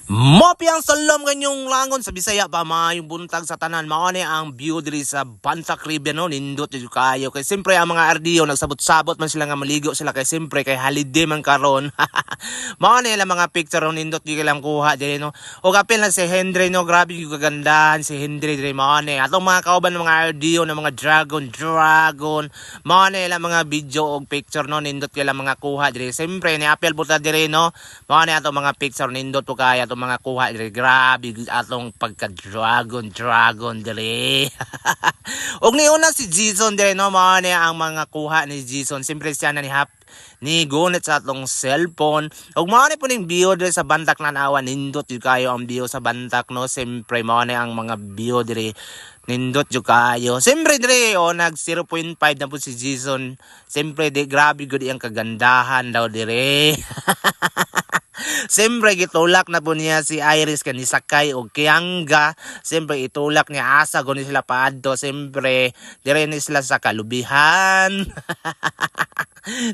Mopiyang salam kanyong langon sa Bisaya pa yung buntag sa tanan. Mao ni ang view diri sa Bantac River no, nindot jud kayo. Kay siyempre ang mga RDO nagsabot-sabot man sila nga maligo sila kay siyempre kay holiday man karon. Mao ni lang mga picture no, nindot gyud lang kuha diri no. Og apil na si Henry no, grabe yung kagandahan si Henry diri mao ni. Atong mga kauban ng mga RDO ng mga dragon. Mao ni lang mga video og picture no, nindot gyud lang mga kuha diri. Siyempre ni apil buta diri no. Mao ni atong mga picture nindot to kaya mga kuha diri, grabe atong pagka dragon diri. Og niuna si Jason diri no, mao ni ang mga kuha ni Jason. Siyempre siya na ni gunit sa atong cellphone. Og mao ni po ning view diri sa Bantac nanawa, nindot jud kayo ang view sa Bantac no. Siyempre mao ni ang mga view diri, nindot jud kayo. Siyempre diri nag 0.5 na po si Jason. Siyempre di grabe gud ang kagandahan daw diri. Siyempre gitulak na po niya si Iris kani Sakay o Kianga. Siyempre itulak niya asa guni sila paadto. Siyempre dire ni sila sa kalubihan.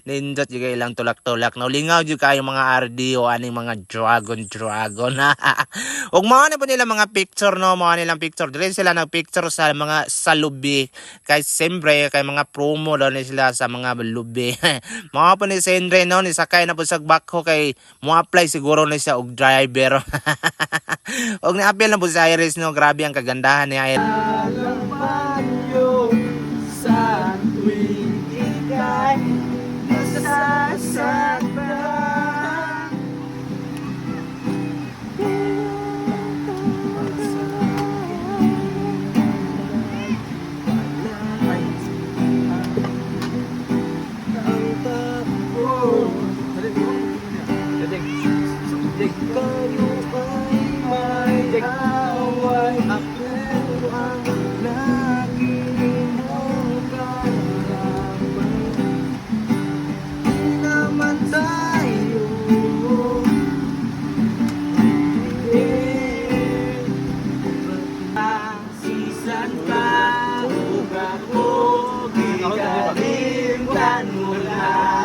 Nindot yung ilang tulak-tulak. Naulingaw yung kayo mga RD o aning mga dragon. Huwag mga na po nila mga picture no. Mga nilang picture. Dire sila nagpicture sa mga salubi. Kaya siyempre kay mga promo daw ni sila sa mga lubi. Mga po ni Sendre no. Ni Sakay na po sa bakho kay mo apply siguro na siya og driver. Og ni-appeal na po si Iris no. Grabe ang kagandahan ni Iris. Sa tuwing ika'y nasasaktan. Kayo ay may away, pero ang lagi mong kalaban. Di naman tayo sisan pa, huwag ako gikalimtan mo lang.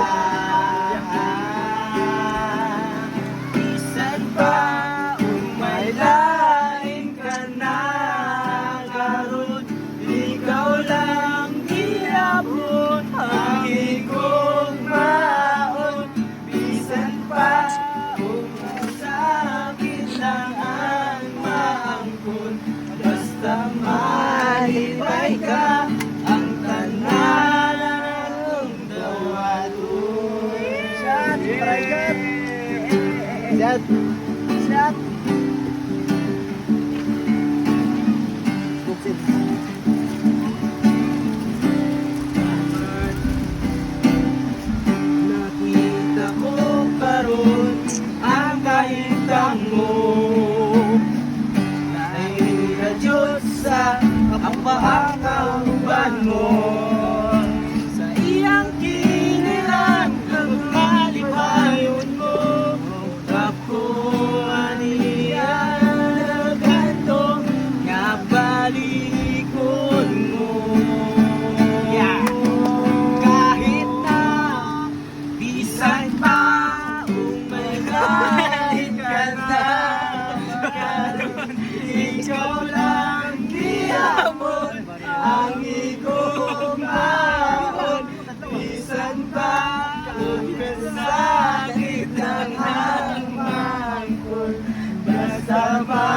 Malipay ka ang tanan ng dawatoy. Shot, private. Shot. Nakita ko karon ang kahintang mo. Diyos sa kapahangauban mo. Sa iyang kinilang kagmalipayon mo. Ako aniya ganto nga balikon mo. Kahit na bisan pa may kahit ka na. Ikaw lang diamon ang ikumaon. Bisan pa sakit ng hangman ko. Basta pa